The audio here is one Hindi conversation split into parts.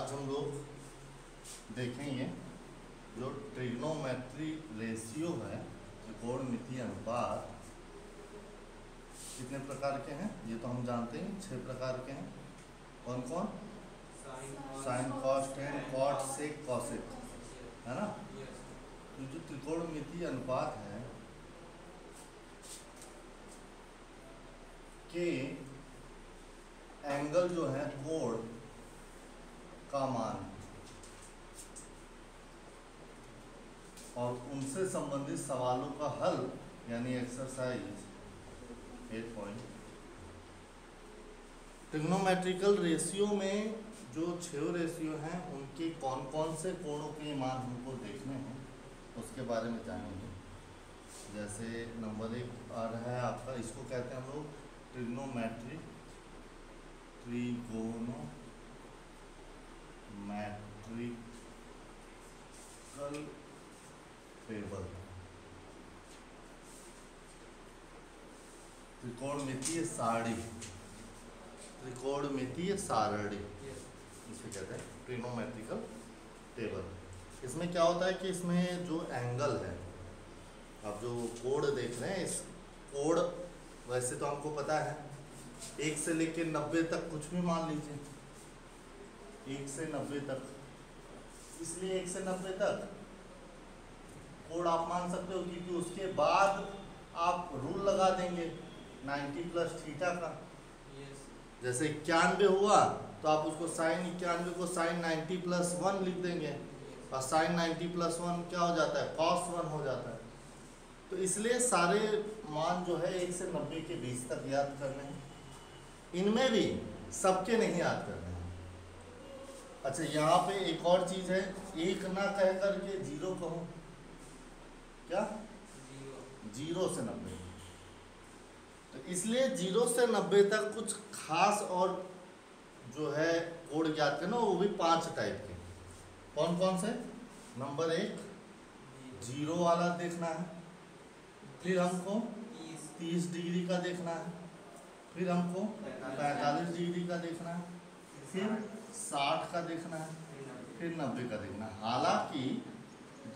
आज हम लोग देखेंगे जो ट्रिग्नोमेट्री रेशियो है, त्रिकोणमितीय अनुपात, कितने प्रकार के हैं ये तो हम जानते हैं, 6 प्रकार के हैं। कौन कौन? साइन, कॉस, टेन, कॉट, सेक, कॉसेक, है ना। तो जो त्रिकोणमितीय अनुपात है के एंगल जो है कोण का मान और उनसे संबंधित सवालों का हल यानी एक्सरसाइज 8 पॉइंट। ट्रिग्नोमेट्रिकल रेशियो में जो 6 रेशियो हैं उनके कौन कौन से कोणों के मान हमको देखने हैं उसके बारे में जानेंगे। जैसे नंबर 1 आ रहा है आपका, इसको कहते हैं हम लोग ट्रिग्नोमेट्रिक टेबल, त्रिकोणमितीय सारणी, त्रिकोणमितीय सारणी इसे कहते हैं ट्रिग्नोमेट्रिकल टेबल। इसमें क्या होता है कि इसमें जो एंगल है, आप जो कोण देख रहे हैं, इस कोण वैसे तो हमको पता है 1 से लेकर 90 तक कुछ भी मान लीजिए, 1 से 90 तक, इसलिए 1 से 90 तक कोण आप मान सकते हो क्योंकि उसके बाद आप रूल लगा देंगे 90 प्लस थीटा का। जैसे 91 हुआ तो आप उसको साइन 91 को साइन 90 प्लस 1 लिख देंगे और साइन 90 प्लस 1 क्या हो जाता है? कॉस 1 हो जाता है। तो इसलिए सारे मान जो है 1 से 90 के बीच तक याद करने हैं, इनमें भी सबके नहीं याद करने हैं। अच्छा, यहाँ पे एक और चीज है, 1 ना कह करके 0 कहूँ, क्या 0 से 90, तो इसलिए 0 से 90 तक कुछ खास और जो है कोड याद करना, वो भी 5 टाइप के। कौन कौन से? नंबर 1 0 वाला देखना है, फिर हमको 30 डिग्री का देखना है, फिर हमको 45 डिग्री का देखना है, फिर 60 का देखना है, फिर 90 का देखना है। हालांकि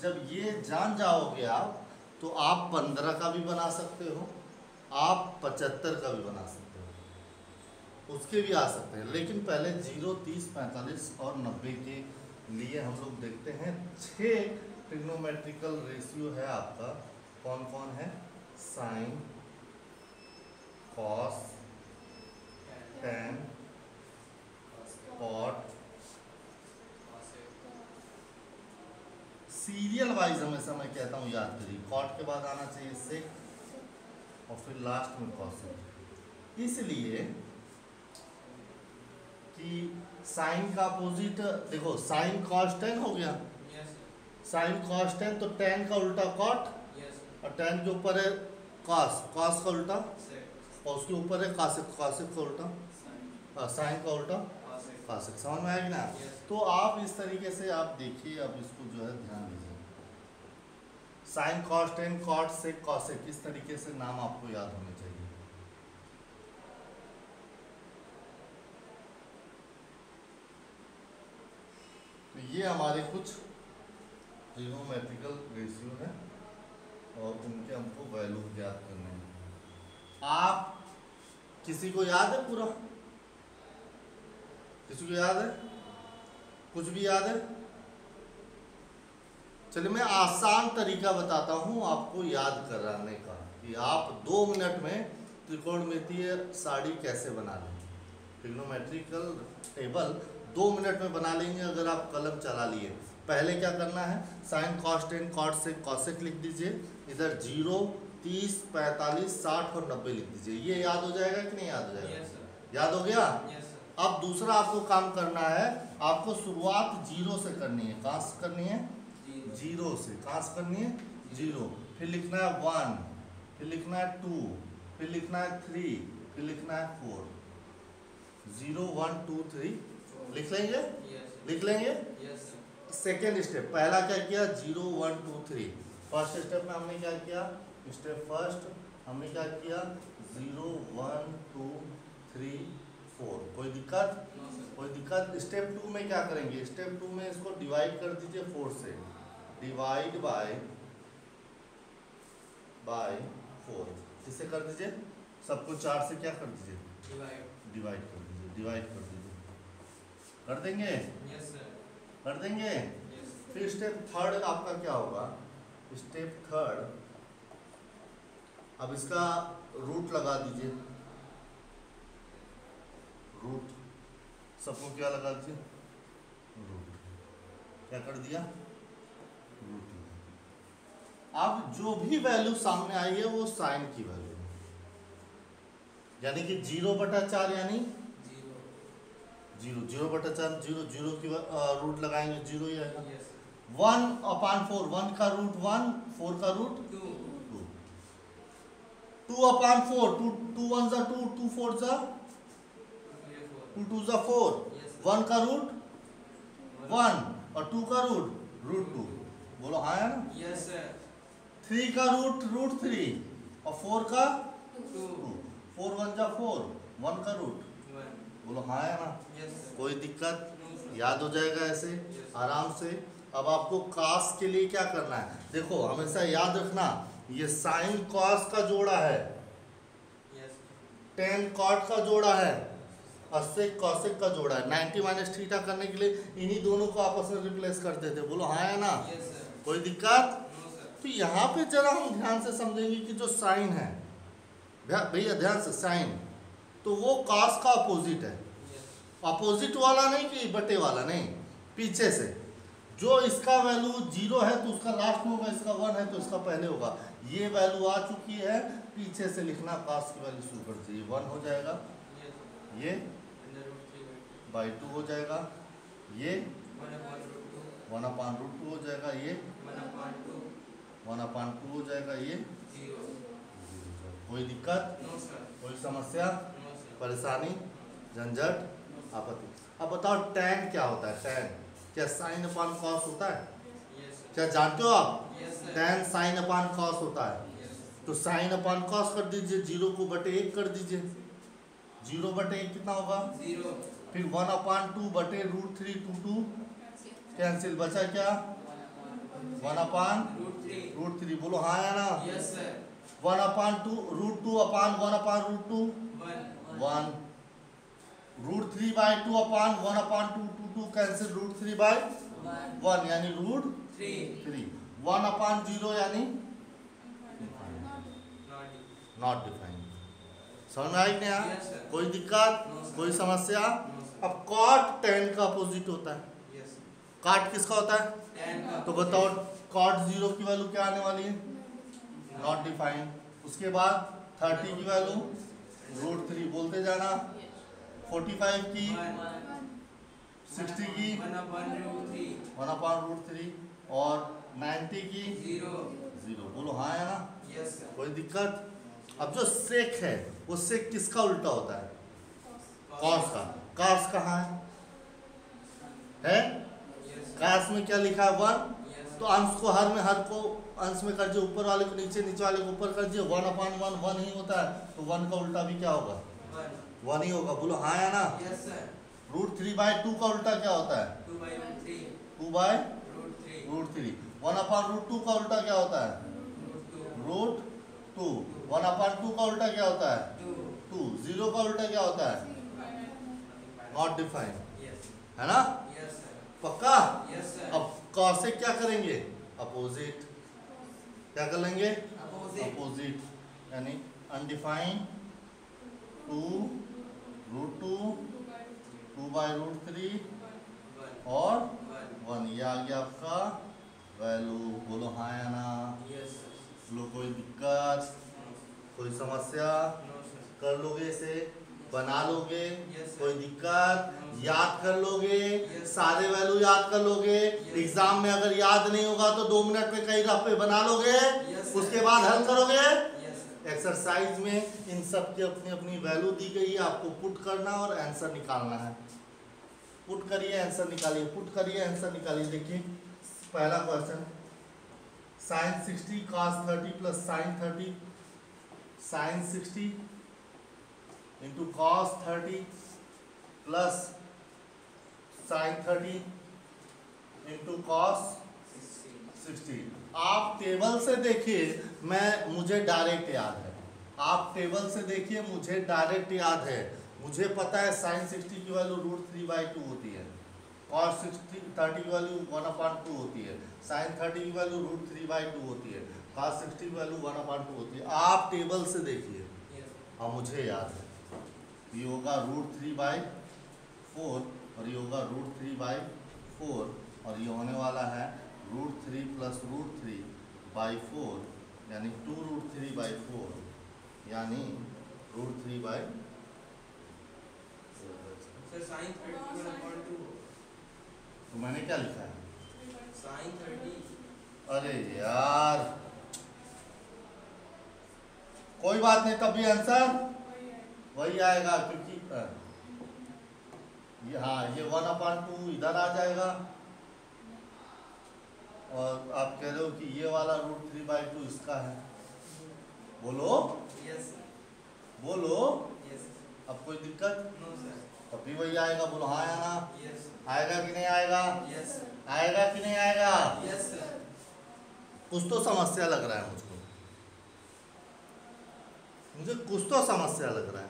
जब ये जान जाओगे आप तो आप 15 का भी बना सकते हो, आप 75 का भी बना सकते हो, उसके भी आ सकते हैं। लेकिन पहले 0, 30, 45 और 90 के लिए हम लोग देखते हैं 6 ट्रिग्नोमेट्रिकल रेशियो है आपका। कौन कौन है? Sine, cos, tan, cot, serial wise हमेशा मैं कहता हूँ याद करिए, कॉट के बाद आना चाहिए सेक और फिर लास्ट में कॉसेक, इसलिए कि साइन का अपोजिट देखो, साइन कॉस टेन हो गया, साइन कॉस टेन तो टेन का उल्टा कॉट और टेन के ऊपर है कॉस, कॉस का उल्टा और उसके ऊपर है कॉसेक, कॉसेक का उल्टा साइन का उल्टा कॉसेक। समझ में आएगी ना? तो आप इस तरीके से आप देखिए, अब इसको जो है ध्यान दीजिए, साइन, कॉस, टेन, कॉट, सेक, कॉसेक, इस तरीके से नाम आपको याद होने चाहिए। तो ये हमारे कुछ ट्रिग्नोमेट्रिकल रेशियो है और उनके हमको वैल्यू याद करने हैं। आप किसी को याद है पूरा? किसी को याद है? कुछ भी याद है? चलिए मैं आसान तरीका बताता हूं आपको याद कराने का कि आप 2 मिनट में त्रिकोणमितीय सारणी कैसे बना लें। ट्रिग्नोमेट्रिकल टेबल 2 मिनट में बना लेंगे अगर आप कलम चला लिए। पहले क्या करना है? साइन, कॉस, टेन, कॉट, सेक, कॉसेक लिख दीजिए, इधर 0, 30, 45, 60 और 90 लिख दीजिए। ये याद हो जाएगा कि नहीं याद हो जाएगा? याद हो गया? अब दूसरा आपको काम करना है, आपको शुरुआत 0 से करनी है। कहाँ से करनी है? 0 से। कहाँ से करनी है? 0। फिर लिखना है 1, फिर लिखना है 2, फिर लिखना है 3, फिर लिखना है 4। 0, 1, 2, 3 लिख लेंगे? लिख लेंगे? सेकेंड स्टेप, पहला क्या किया? 0, 1, 2, 3। फर्स्ट स्टेप में हमने क्या किया? स्टेप फर्स्ट हमने क्या किया? 0, 1, 2, 3, 4। कोई दिक्कत? कोई दिक्कत। स्टेप 2 में क्या करेंगे, स्टेप 2 में इसको डिवाइड कर दीजिए 4 से, डिवाइड बाय 4, इससे कर दीजिए सबको 4 से क्या कर दीजिए, डिवाइड कर दीजिए, डिवाइड कर दीजिए, कर देंगे, यस सर, कर देंगे। यस। फिर स्टेप 3 आपका क्या होगा, स्टेप 3 अब इसका रूट लगा दीजिए, रूट सबको क्या लगा दीजिए, रूट, क्या कर दिया, रूट। अब जो भी वैल्यू सामने आई है वो साइन की वैल्यू है, यानी कि 0/4 यानी 0, 0/4 0, 0 की रूट लगाएंगे 0 ही आएगा। 1/4, 1 का रूट 1, 4 का रूट 2, 2/4, 2 1 जा 2, 2 4 जा 2 2 जा 4, 1 का रूट 1 और 2 का रूट 2, बोलो हाँ है ना, यस सर। 3 का रूट 3 और 4 का 2, 4 1 जा 4, 1 का रूट, बोलो हाँ है ना, कोई दिक्कत, याद हो जाएगा ऐसे आराम से। अब आपको कॉस के लिए क्या करना है, देखो हमेशा याद रखना, ये साइन कॉस का जोड़ा है, टेन कॉट का जोड़ा है, और सेक कॉसेक का जोड़ा है। 90 माइनस थीटा करने के लिए इन्हीं दोनों को आपस में रिप्लेस करते थे, बोलो हाँ है ना, कोई दिक्कत। तो यहाँ पे जरा हम ध्यान से समझेंगे कि जो साइन है, भैया ध्यान से, साइन तो वो कॉस का अपोजिट है, अपोजिट वाला नहीं कि बटे वाला नहीं, पीछे से जो इसका वैल्यू 0 है तो उसका लास्ट में होगा, इसका 1 है तो इसका पहले होगा। ये वैल्यू आ चुकी है, पीछे से लिखना कॉस की वैल्यू शुरू कर दीजिए, 1 हो जाएगा, ये √2 हो जाएगा, ये 1/√2 हो जाएगा, ये 1/2 हो जाएगा, ये 0। कोई दिक्कत, कोई समस्या, परेशानी, झंझट, आपत्ति। अब बताओ टैन क्या होता है, टैन क्या साइन अपान कॉस होता है, क्या जानते हो आप, टैन साइन अपान कॉस होता है। तो साइन अपान कॉस कर दीजिए, 0 को बटे 1 कर दीजिए, 0/1 कितना होगा 0, फिर 1/2 बटे √3, 2 कैंसिल, बचा क्या 1/√3, बोलो हाँ या ना, 1/2 √2 अपान 1/√2 1, √3/2 अपान 1/2 2 कैंसिल, √3/1 यानी √3, 1/0 यानी नॉट डिफाइंड। समझ में आई क्या, कोई दिक्कत, कोई समस्या। अब कॉट टैन का अपोजिट होता है, कॉट किसका होता है, तो बताओ कॉट 0 की वैल्यू क्या आने वाली है, नॉट डिफाइंड। उसके बाद 30 की वैल्यू √3 बोलते जाना, 45 की 60 की 1/√3 और 90 की 0, बोलो हाँ है ना, कोई दिक्कत। अब जो सेक है वो सेक किसका उल्टा होता है, कॉस का। कॉस कहाँ है, कॉस में क्या लिखा है 1, तो अंश को हर को अंश में कर दीजिए, ऊपर वाले को नीचे, नीचे वाले को ऊपर कर दीजिए, 1/1 1 ही होता है, तो 1 का उल्टा भी क्या होगा 1 ही होगा, बोलो हाँ या ना। √3/2 का उल्टा क्या होता है 2/√3, 1/√2 का उल्टा क्या होता है √2, 1/2 का उल्टा क्या होता है 2, 0 का उल्टा क्या होता है नॉट डिफाइंड, है ना, पक्का। अब कॉसेक क्या करेंगे, अपोजिट, क्या कर लेंगे अपोजिट, यानी अनडिफाइंड 2 √2 2/√3 और 1, ये आ गया आपका वैल्यू, बोलो हाँ या ना, बोलो कोई दिक्कत, कोई समस्या, कर लोगे इसे, बना लोगे, कोई दिक्कत, याद कर लोगे, सारे वैल्यू याद कर लोगे। एग्जाम में अगर याद नहीं होगा तो 2 मिनट में कई रफ पे बना लोगे, उसके बाद हल करोगे। एक्सरसाइज में इन सब की अपनी अपनी वैल्यू दी गई है, आपको पुट करना और आंसर निकालना है। पुट करिए आंसर निकालिए, पुट करिए आंसर निकालिए। देखिए पहला question, sin 60 cos 30 plus sin 30, sin 60 into cos 30 plus sign 30 into cos 60। आप टेबल से देखिए, मुझे डायरेक्ट याद है, आप टेबल से देखिए, मुझे डायरेक्ट याद है। मुझे पता है साइन 60 की वैल्यू √3/2 होती है, कॉस 30 की वैल्यू 1/2 होती है, साइन 30 की वैल्यू √3/2 होती है, कॉस 60 की वैल्यू 1/2 होती है। आप टेबल से देखिए, और मुझे याद है ये होगा √3/4 और ये होगा √3/4 और ये होने वाला है √3 + √3/4 यानी 2√3/4 यानी √3/4। सर साइन 30 1/2 तो मैंने क्या लिखा है साइन 30। अरे यार कोई बात नहीं, तब भी आंसर वही आएगा, क्योंकि ये 1/2 इधर आ जाएगा और आप कह रहे हो कि ये वाला √3/2 इसका है। बोलो यस बोलो, यस अब कोई दिक्कत? No sir. तब भी वही आएगा। बोलो हाँ या ना? यस आएगा कि नहीं आएगा? यस आएगा कि नहीं आएगा? Yes sir. कुछ तो समस्या लग रहा है मुझे कुछ तो समस्या लग रहा है।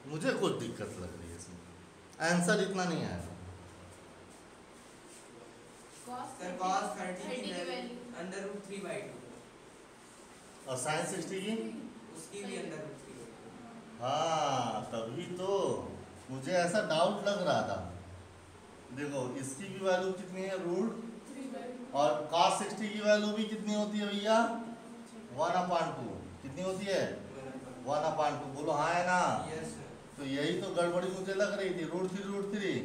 मुझे कुछ दिक्कत लग रही है इसमें, आंसर इतना नहीं आएगा। सर cos 30 की वैल्यू √3/2 और साइन 60 की उसकी भी √3/2। हाँ, तभी तो मुझे ऐसा डाउट लग रहा था। देखो इसकी भी वैल्यू कितनी है √, और cos 60 की वैल्यू भी कितनी होती है भैया 1/2। कितनी होती है 1/2। बोलो हाँ है ना? Yes sir. तो यही तो गड़बड़ी मुझे लग रही थी। √3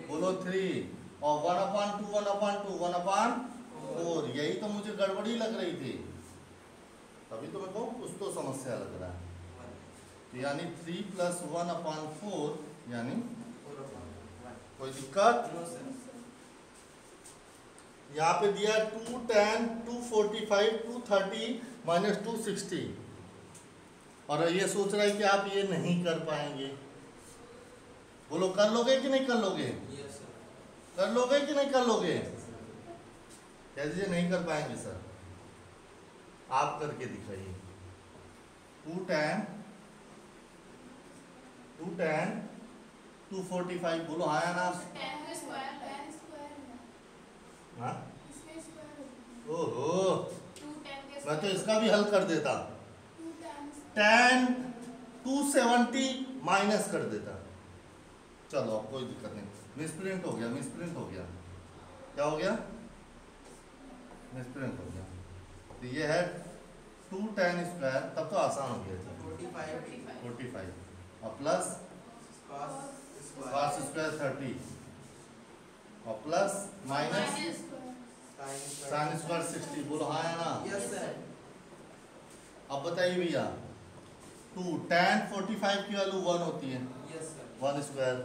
बोलो 3 और 1/2 1/4 यही तो मुझे गड़बड़ी लग रही थी। तभी तो मेरे को कुछ तो समस्या लग रहा है। तो यानी 3 + 1/4 यानी कोई दिक्कत? No sir. यहाँ पे दिया 210 245 230 - 260 और ये सोच रहा है कि आप ये नहीं कर पाएंगे। बोलो कर लोगे कि नहीं कर लोगे? Yes sir. कर लोगे कि नहीं कर लोगे? कह दीजिए नहीं कर पाएंगे सर। आप करके दिखाइए। 210 245 बोलो हाँ या ना? हाँ? ओहो, मैं तो इसका भी हल कर देता। 10 270 माइनस कर देता। चलो अब कोई दिक्कत नहीं, मिसप्रिंट हो गया। क्या हो गया? मिसप्रिंट हो गया। तो ये है 210², तब तो आसान हो गया था 45 और प्लस cos² 30 और प्लस माइनस sin² 60। बोलो हाँ या ना? Yes sir. अब बताइए भैया 10 45 की वैल्यू 1 होती है, यस सर। 1²।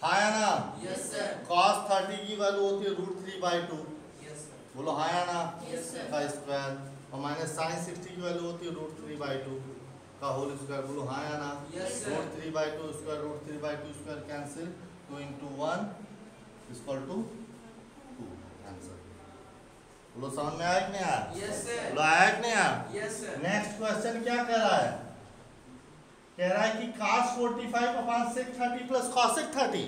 हाँ या ना? Yes sir. cos 30 की वैल्यू होती है √3/2। Yes sir. बोलो हाँ या ना? Yes sir. का स्क्वायर और माइनस sin 60 की वैल्यू होती है √3/2 का होल स्क्वायर। बोलो हाँ या ना? Yes sir. √3/2 square √3/2 square cancel, 2 × 1 = 2 answer. बोलो समझ में आया कि नहीं आया? Yes sir. बोलो आया कि नहीं आया? Yes sir. नेक्स्ट क्वेश्चन क्या कह रहा है? कह रहा है कि cos 45/sec 30 + cosec 30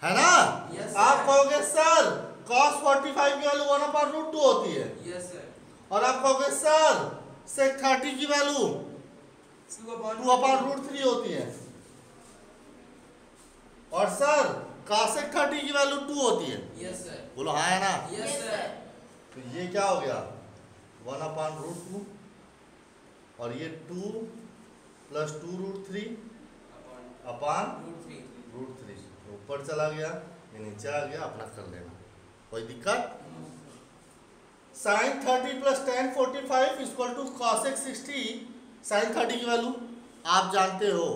है ना? Yes, sir. आप कहोगे सर cos 45 की वैल्यू 1/√2 होती है, यस सर। और आप कहोगे सर sec 30 की वैल्यू 2/√3 होती है, और सर cosec 30 की वैल्यू 2 होती है। Yes sir. बोलो हाँ है ना? Yes sir. तो ये क्या हो गया 1/√2 और ये 2 + 2√3 अपान √3 ऊपर चला गया, ये नीचे आ गया, अपना कर लेना, कोई दिक्कत? sin 30 + tan 45 = cosec 60। sin 30 की वैल्यू आप जानते हो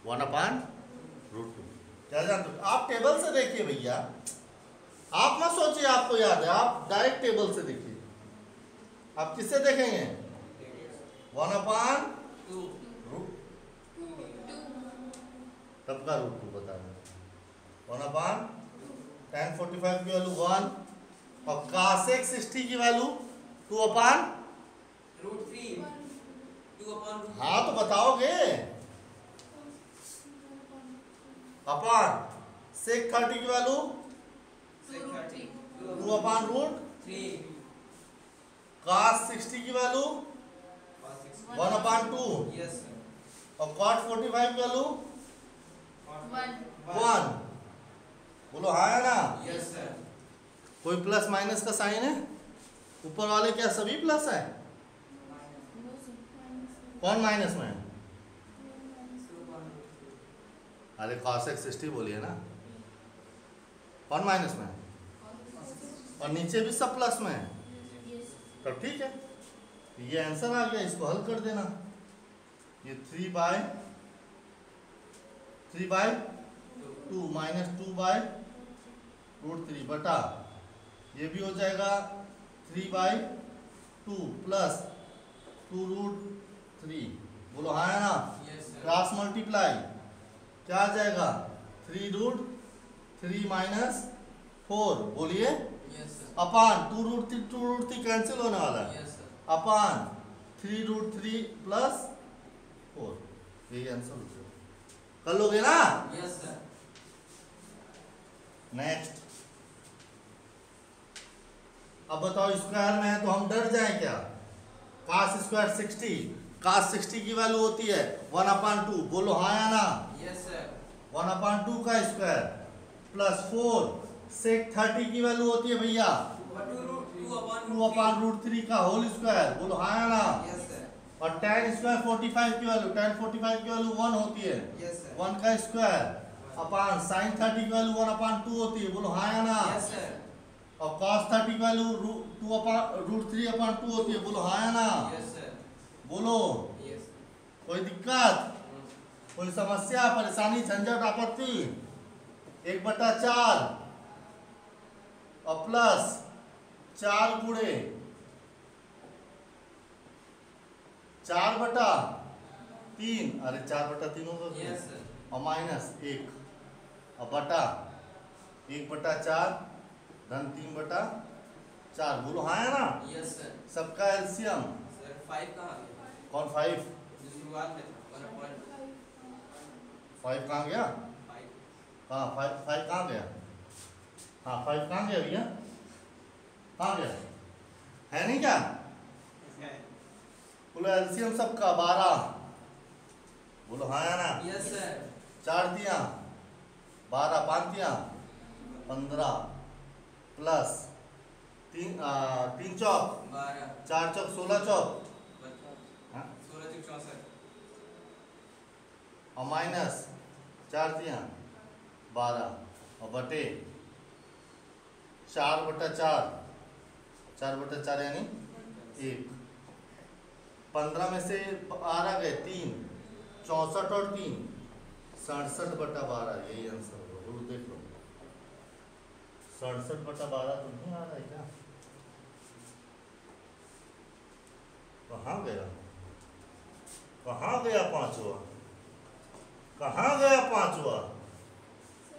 1/√2। क्या जानते हो? आप टेबल से देखिए भैया, आप मत सोचिए आपको याद है, आप डायरेक्ट टेबल से देखिए। आप किससे देखेंगे? 1/√, तब का √2 बता रहे हैं। 1/tan45 की वैल्यू 1 और cosec 60 की वैल्यू 2/√3। हाँ तो बताओगे। अपान sec 30 की वैल्यू 2/√3, cos 60 की वैल्यू 1/2 और cot 45 की वैल्यू 1। बोलो हाँ है ना? Yes sir. कोई प्लस माइनस का साइन है? ऊपर वाले क्या सभी प्लस है? कौन माइनस में है? अरे cosec 60 बोलिए ना। कौन माइनस में है? और नीचे भी सब प्लस में है। तो ठीक है, ये आंसर आ गया, इसको हल कर देना। ये 3/2 माइनस 2/√3 बटा, ये भी हो जाएगा 3/2 प्लस 2√3। बोलो हाँ है ना? क्रॉस मल्टीप्लाई क्या आ जाएगा? 3√3 माइनस 4 बोलिए अपान 2√3 कैंसिल होने वाला है, अपान 3√3 प्लस 4। यही आंसर हो जाएगा। कर लोगे ना? Yes sir. नेक्स्ट, अब बताओ स्क्वायर में है तो हम डर जाएं क्या? cos स्क्वायर 60, cos 60 की वैल्यू होती है 1/2। बोलो हाँ या ना? Yes sir. 1/2 का स्क्वायर प्लस 4 sec 30 की वैल्यू होती है भैया 2/√3 का होल स्क्वायर। बोलो हाँ या ना? Yes sir. और tan स्क्वायर 45 की वैल्यू 1 होती है, यस सर। 1 का स्क्वायर अपान sin 30 की वैल्यू 1/2 होती है। बोलो हाँ या ना? Yes sir. और cos 30 की वैल्यू 2/√3/2 होती है। बोलो हाँ या ना? Yes sir. बोलो, यस। कोई दिक्कत, कोई समस्या, परेशानी, झंझट, आपत्ति? 1/4 और प्लस 4 गुणे 4/3, अरे 4/3 होगा यस सर। और माइनस 1 और बटा 1/4 धन 3/4। बोलो हाँ है ना? Yes sir. सबका एलसीएम सर 5 कहाँ गया? कौन 5? जो शुरुआत में था 5 कहाँ गया? 1/5। हाँ 5 कहाँ गया? हाँ 5 कहाँ गया भैया? कहाँ गया? है नहीं क्या? बोलो एलसीएम सबका 12। बोलो हाँ या ना? Yes sir. 4 दिया 12, 5 दिया 15 प्लस 3 चौक 12 4 चौक 16 चौक 16 64 और माइनस 4 दिया 12 और बटे 4/4 4/4 यानी 1। 15 में से 12 गए 3, 64 और 3 67/12। यही आंसर होगा। बोलो देख लो 67/12 तो नहीं आ रहा है क्या? कहाँ गया? कहाँ गया पांचवा? कहाँ गया पांचवा?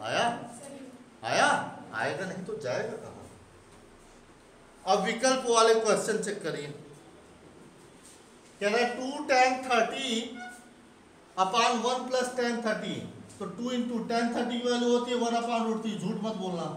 आया? आया? आएगा नहीं तो जाएगा कहाँ? अब विकल्प वाले क्वेश्चन चेक करिए। कह रहा है 2tan30/1 + tan30, तो 2 × tan30 की वैल्यू होती है 1/√3। झूठ मत बोलना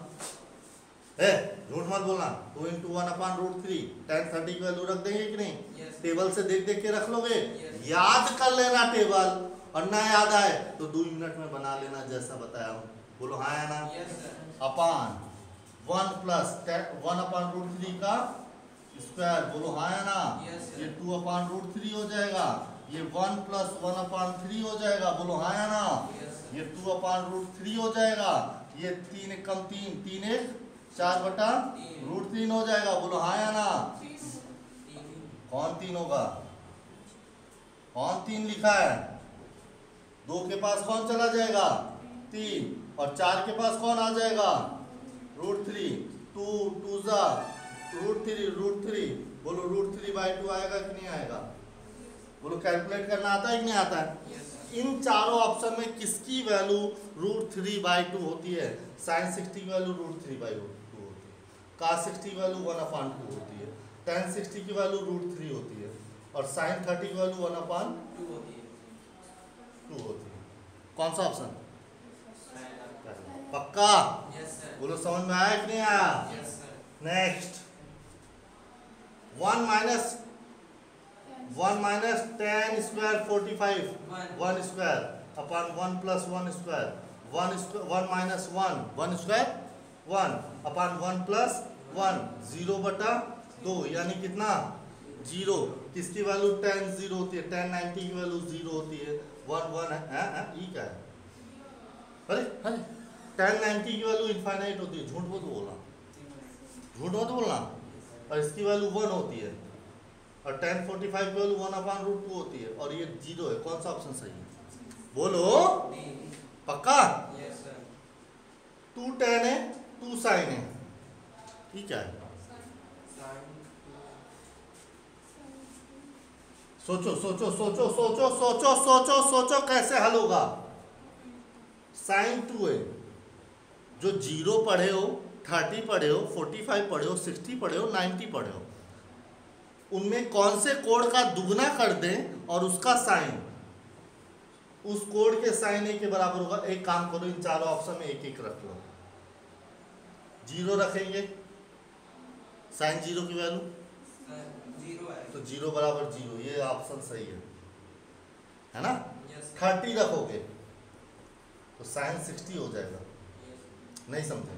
है, झूठ मत बोलना। 2 × 1/√3 tan30 की वैल्यू रख देंगे कि नहीं? Yes. टेबल से देख देख के रख लोगे? Yes. याद कर लेना टेबल, और ना याद आए तो 2 मिनट में बना लेना जैसा बताया हूँ। बोलो हाँ या ना? Yes sir. अपान 1 + 1/√3 का स्क्वायर। बोलो हाँ या ना? Yes, sir. ये 2/√3 हो जाएगा, ये 1 + 1/3 हो जाएगा। बोलो हाँ या ना? Yes sir. ये 2/√3 हो जाएगा, ये 3 × 1 3, 3 × 1 4/√3 हो जाएगा। बोलो हाँ या ना? कौन 3 होगा? कौन 3 लिखा है? 2 के पास कौन चला जाएगा? 3, और 4 के पास कौन आ जाएगा? √3। 2 2 × रूट थ्री बोलो, √3/2 आएगा कि नहीं आएगा? बोलो कैलकुलेट करना आता है कि नहीं आता है? इन चारों ऑप्शन में किसकी वैल्यू √3/2 होती है? sin 60 की वैल्यू √3/2 होती है, cos 60 की वैल्यू 1/2 होती है, tan 60 की वैल्यू √3 होती है और sin 30 की वैल्यू 1/2 होती है। कौन सा ऑप्शन? पक्का? बोलो समझ में आया कि नहीं आया? Next 1 minus tan square 45 1 square upon 1 plus 1 square 1 minus 1 square 1 upon 1 plus 1 0/2 यानी कितना? 0। किसकी वैल्यू tan 0 होती है? tan 90 की वैल्यू 0 होती है। 1 है ये क्या है? अरे tan 90 की वैल्यू इनफाइनाइट होती है, झूठ मत बोलना। और इसकी वैल्यू 1 होती है और tan 45 की वैल्यू 1/√2 होती है और ये 0 है। कौन सा ऑप्शन सही है? बोलो पक्का? 2 tan है 2 sin है, ठीक है? सोचो कैसे हल होगा? sin 2 है, जो 0 पढ़े हो, 30 पढ़े हो, 45 पढ़े हो, 60 पढ़े हो, 90 पढ़े हो, उनमें कौन से कोड का दुगना कर दें और उसका साइन उस कोड के साइन ए के बराबर होगा। एक काम करो, इन चारों ऑप्शन में एक एक रख लो। 0 रखेंगे, साइन 0 की वैल्यू 0 है तो 0 बराबर 0, ये ऑप्शन सही है ना? 30 रखोगे तो साइन 60 हो जाएगा। नहीं समझे?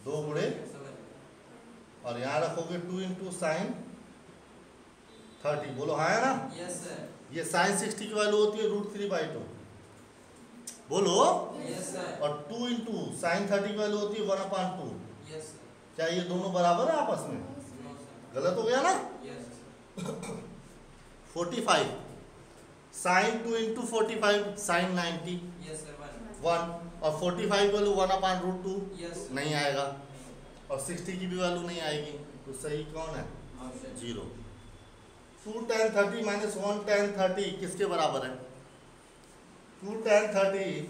2 गुणे और यहाँ रखोगे 2 इंटू साइन 30। बोलो हाँ है ना? Yes sir. ये साइन 60 की वैल्यू होती है √3/2। बोलो यस सर। और 2 इंटू साइन 30 की वैल्यू होती है 1/2। Yes sir. क्या ये दोनों बराबर है आपस में? No sir. गलत हो गया ना? Yes sir. 45 sine 2 into 45 sine 90 yes sir. 1 और 45 की वैल्यू 1/√2 यस नहीं आएगा और 60 की भी वैल्यू नहीं आएगी। तो सही कौन है? ऑप्शन 0। 2 tan 30 माइनस 1 tan 30 किसके बराबर है? 2 tan 30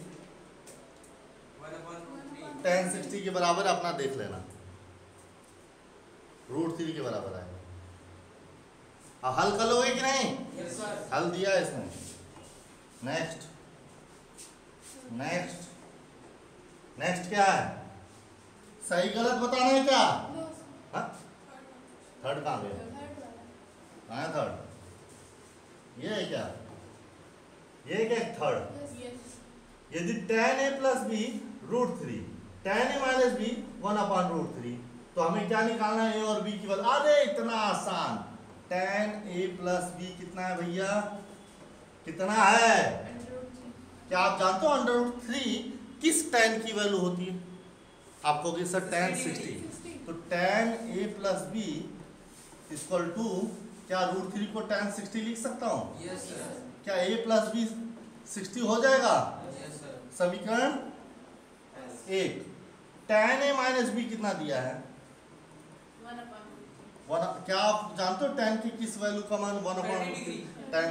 1/3 tan 60 के बराबर है, अपना देख लेना। √3 के बराबर है। हल कर लोगे कि नहीं? Yes sir. हल दिया है इसमें। नेक्स्ट क्या है? सही गलत बताना है क्या? हाँ? थर्ड कहाँ गया? कहाँ है थर्ड? ये है क्या? ये क्या थर्ड? यदि tan a plus B √3 tan a minus B 1/√3 तो हमें क्या निकालना है? a और b की वैल्यू। अरे इतना आसान। tan a प्लस बी कितना है भैया? कितना है? क्या आप जानते हो √3 किस tan की वैल्यू होती है? आप कहोगे सर tan 60। तो tan a plus B equal to, क्या √3 को tan 60 लिख सकता हूँ? Yes sir. क्या a प्लस बी 60 हो जाएगा? Yes sir. समीकरण 1। tan a माइनस बी कितना दिया है? 1। क्या आप जानते हो tan की किस वैल्यू का मान 1/30? tan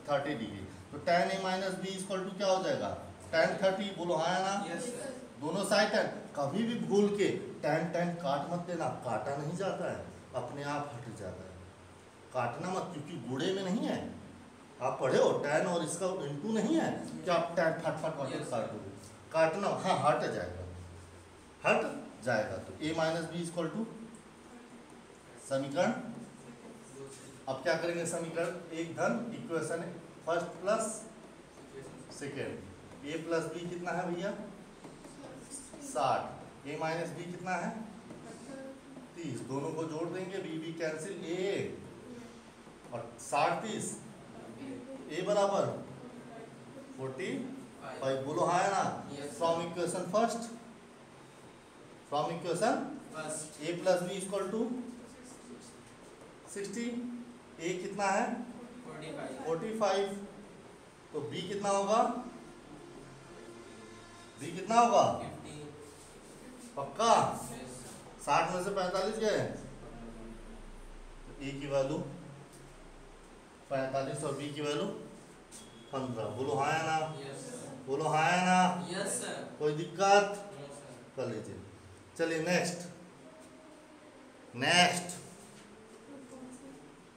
30 degree. तो tan a minus B equal to क्या हो जाएगा? tan 30। बोलो हाँ है ना? Yes sir. दोनों साइड tan। कभी भी भूल के tan काट मत देना, काटा नहीं जाता है, अपने आप हट जाता है। काटना मत, क्योंकि गुणे में नहीं है। आप पढ़े हो tan और इसका इंटू नहीं है कि आप tan फट काटोगे। काटना, हाँ हट जाएगा। तो a minus B equal to समीकरण। अब क्या करेंगे? समीकरण एक धन equation first plus second. a plus B कितना है भैया? 60। a माइनस बी कितना है? 30। दोनों को जोड़ देंगे, b कैंसिल, a और 60 30 a बराबर 45। बोलो हाँ है ना? From equation first a plus B equal to 60। a कितना है? 45। तो b कितना होगा? b कितना होगा? 50। पक्का? 60 में से 45 गए, ए की वैल्यू 45 और बी की वैल्यू 15। बोलो हाँ या ना, बोलो हाँ या ना, यस सर, कोई दिक्कत? कर लीजिए। चलिए नेक्स्ट, नेक्स्ट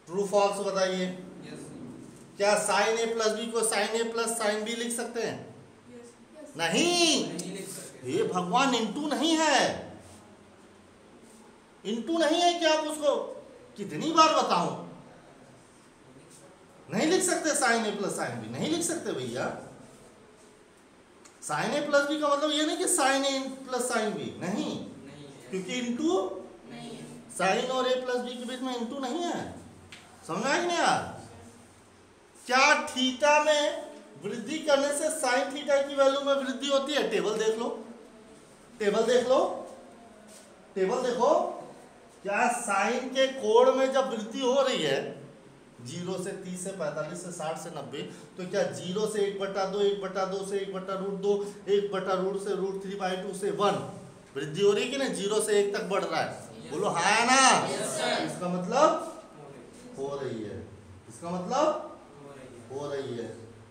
ट्रू फॉल्स बताइए। क्या साइन ए प्लस बी को साइन ए प्लस साइन बी लिख सकते हैं? नहीं, नहीं लिख सकते। ये भगवान इंटू नहीं है, इंटू नहीं है कि आप उसको कितनी बार बताऊं, नहीं लिख सकते साइन ए प्लस साइन बी, नहीं लिख सकते भैया। साइन ए प्लस बी का मतलब ये नहीं कि साइन ए प्लस साइन बी, नहीं, क्योंकि इंटू साइन और ए प्लस बी के बीच में इंटू नहीं है। समझ आए कि नहीं यार? क्या थीटा में वृद्धि करने से साइन थीटा की वैल्यू में वृद्धि होती है? टेबल देख लो, टेबल देख लो, टेबल देखो। क्या साइन के कोण में जब वृद्धि हो रही है 0 से 30 से 45 से 60 से 90, तो क्या 0 से 1/2, 1/2 से 1/√2, 1/√ से √3/2 से 1 वृद्धि हो रही है कि नहीं? 0 से 1 तक बढ़ रहा है। बोलो हाँ या ना? इसका मतलब हो रही है, इसका मतलब हो रही है,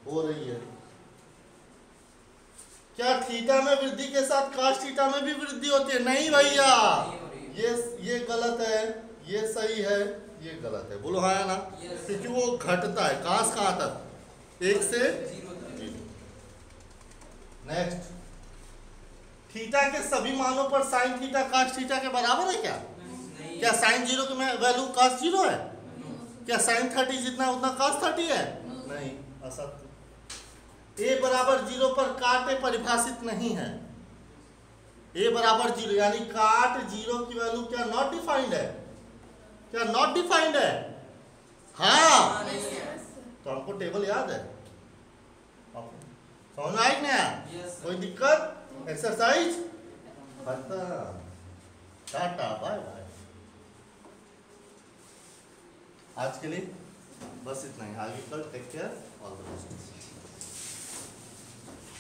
हो रही है। क्या थीटा में वृद्धि के साथ काश थीटा में भी वृद्धि होती है? नहीं भैया, ये गलत है, ये सही है, ये गलत है। बोलो हाँ या ना? क्योंकि वो घटता है काश कहां तक? 1 से 0। नेक्स्ट, थीटा के सभी मानों पर साइन थीटा काश थीटा के बराबर है क्या? क्या साइन 0 की वैल्यू काश 0 है? क्या साइन 30 जितना उतना काश 30 है? नहीं, असत्य। ए बराबर 0 पर काट ए परिभाषित नहीं है। ए बराबर 0 यानी काट 0 की वैल्यू क्या नॉट डिफाइंड है? क्या नॉट डिफाइंड है? हाँ, तो हमको टेबल याद है, समझ में आए कि नहीं? कोई दिक्कत? एक्सरसाइज खत्म, टाटा बाय बाय। आज के लिए बस इतना ही, आगे कल take care, all the best.